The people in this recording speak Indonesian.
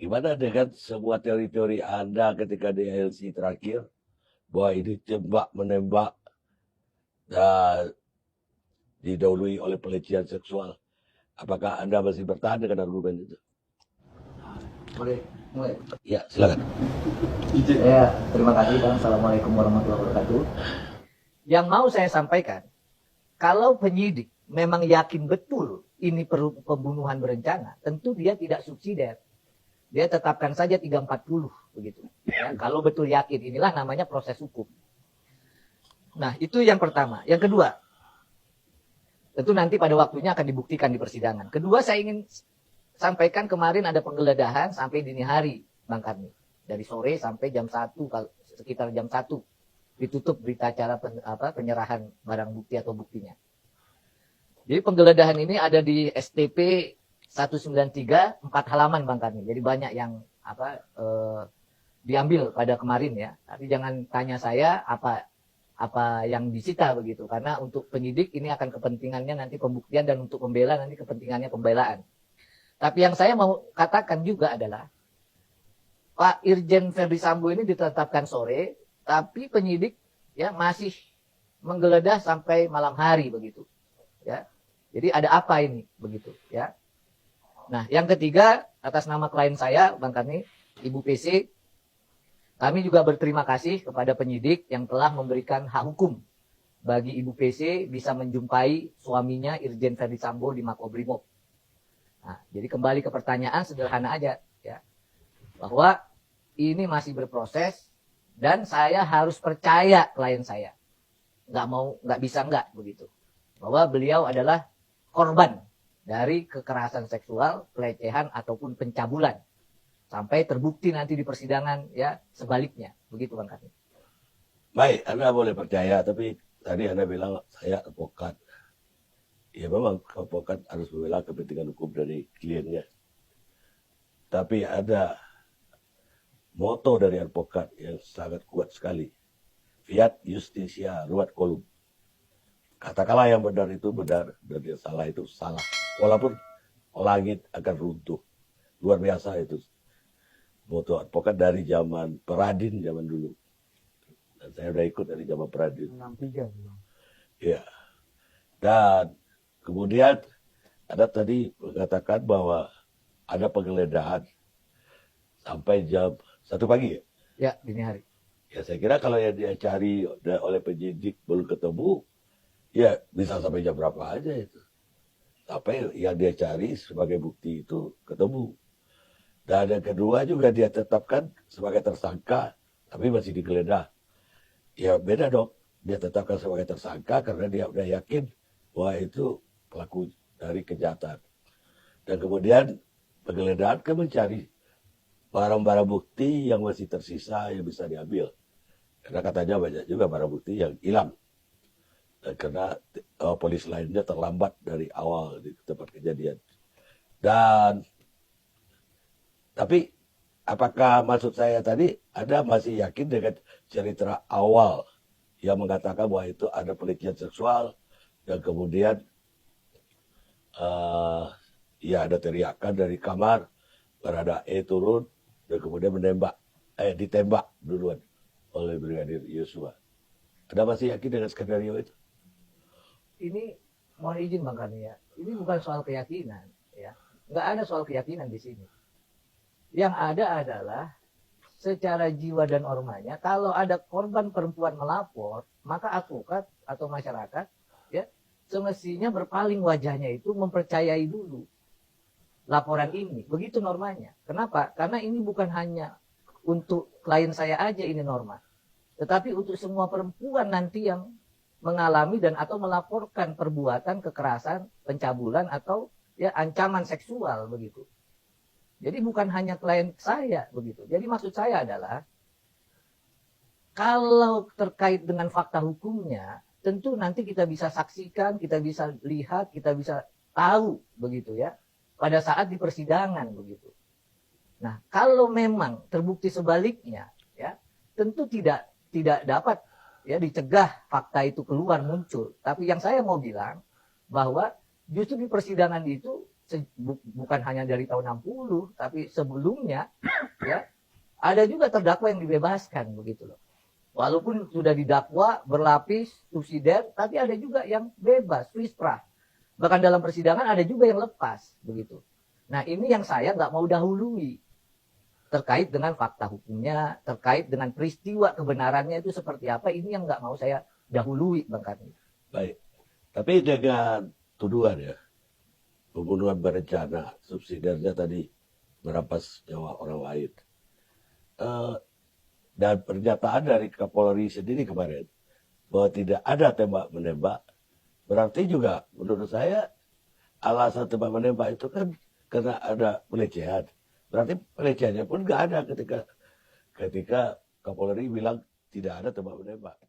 Gimana dengan semua teori-teori Anda ketika di LC terakhir bahwa ini tembak menembak dan didahului oleh pelecehan seksual? Apakah Anda masih bertahan dengan argumen itu? Boleh mulai. Ya, silakan. Ya, terima kasih Bang. Assalamualaikum warahmatullahi wabarakatuh. Yang mau saya sampaikan, kalau penyidik memang yakin betul ini perlu pembunuhan berencana, tentu dia tidak subsidiar. Dia tetapkan saja 340 begitu. Ya, kalau betul yakin, inilah namanya proses hukum. Nah, itu yang pertama. Yang kedua, tentu nanti pada waktunya akan dibuktikan di persidangan. Kedua, saya ingin sampaikan kemarin ada penggeledahan sampai dini hari, Bang Karni. Dari sore sampai jam 1, sekitar jam 1. Ditutup berita acara penyerahan barang bukti atau buktinya. Jadi penggeledahan ini ada di STP 193, 4 halaman Bang Karni. Jadi banyak yang diambil pada kemarin ya. Tapi jangan tanya saya apa yang disita begitu. Karena untuk penyidik ini akan kepentingannya nanti pembuktian, dan untuk pembela nanti kepentingannya pembelaan. Tapi yang saya mau katakan juga adalah Pak Irjen Verdi Sambo ini ditetapkan sore, tapi penyidik ya masih menggeledah sampai malam hari begitu. Ya. Jadi ada apa ini begitu ya. Nah, yang ketiga, atas nama klien saya, Bang Karni, Ibu PC, kami juga berterima kasih kepada penyidik yang telah memberikan hak hukum bagi Ibu PC bisa menjumpai suaminya Irjen Verdi Sambo di Makobrimob. Nah, jadi kembali ke pertanyaan sederhana aja ya, bahwa ini masih berproses dan saya harus percaya klien saya, nggak bisa begitu, bahwa beliau adalah korban dari kekerasan seksual, pelecehan ataupun pencabulan sampai terbukti nanti di persidangan ya sebaliknya, begitu Bang Karni. Baik, Anda boleh percaya, tapi tadi Anda bilang saya advokat. Ya memang advokat harus membela kepentingan hukum dari kliennya. Tapi ada moto dari advokat yang sangat kuat sekali. Fiat Justitia Ruat Colum. Katakanlah yang benar itu benar dan yang salah itu salah. Walaupun langit akan runtuh. Luar biasa itu. Moto advokat dari zaman Peradin zaman dulu. Dan saya udah ikut dari zaman Peradin. 63. Ya. Dan kemudian ada tadi mengatakan bahwa ada penggeledahan sampai jam 1 pagi ya? Ya, dini hari. Ya saya kira kalau yang dia cari oleh penyidik belum ketemu, ya bisa sampai jam berapa aja itu. Sampai yang dia cari sebagai bukti itu ketemu. Dan yang kedua juga dia tetapkan sebagai tersangka, tapi masih digeledah. Ya beda dong, dia tetapkan sebagai tersangka karena dia udah yakin bahwa itu pelaku dari kejahatan. Dan kemudian penggeledahan kan mencari barang-barang bukti yang masih tersisa yang bisa diambil. Karena katanya banyak juga barang bukti yang hilang. Dan karena polis lainnya terlambat dari awal di tempat kejadian. Dan tapi apakah maksud saya tadi Anda masih yakin dengan cerita awal yang mengatakan bahwa itu ada pelecehan seksual dan kemudian ya ada teriakan dari kamar, berada turun dan kemudian ditembak duluan oleh Brigadir Yosua. Anda masih yakin dengan skenario itu? Ini mohon izin Bang Karni ya, ini bukan soal keyakinan ya, nggak ada soal keyakinan di sini. Yang ada adalah secara jiwa dan ormanya, kalau ada korban perempuan melapor, maka advokat atau masyarakat ya semestinya berpaling wajahnya itu mempercayai dulu laporan ini. Begitu normanya. Kenapa? Karena ini bukan hanya untuk klien saya aja ini norma, tetapi untuk semua perempuan nanti yang mengalami dan atau melaporkan perbuatan kekerasan, pencabulan atau ya ancaman seksual begitu. Jadi bukan hanya klien saya begitu. Jadi maksud saya adalah kalau terkait dengan fakta hukumnya, tentu nanti kita bisa saksikan, kita bisa lihat, kita bisa tahu begitu ya pada saat di persidangan begitu. Nah, kalau memang terbukti sebaliknya ya, tentu tidak dapat ya dicegah fakta itu keluar muncul. Tapi yang saya mau bilang bahwa justru di persidangan itu bukan hanya dari tahun 60, tapi sebelumnya ya ada juga terdakwa yang dibebaskan begitu loh. Walaupun sudah didakwa berlapis subsidiar, tapi ada juga yang bebas, free spra. Bahkan dalam persidangan ada juga yang lepas begitu. Nah ini yang saya nggak mau dahului terkait dengan fakta hukumnya, terkait dengan peristiwa kebenarannya itu seperti apa. Ini yang nggak mau saya dahului, Bang Karni. Baik. Tapi dengan tuduhan ya, pembunuhan berencana, subsidiarnya tadi merampas nyawa orang lain. Dan pernyataan dari Kapolri sendiri kemarin bahwa tidak ada tembak-menembak, berarti juga menurut saya alasan tembak-menembak itu kan karena ada pelecehan. Berarti pelecehannya pun nggak ada ketika Kapolri bilang tidak ada tembak-menembak.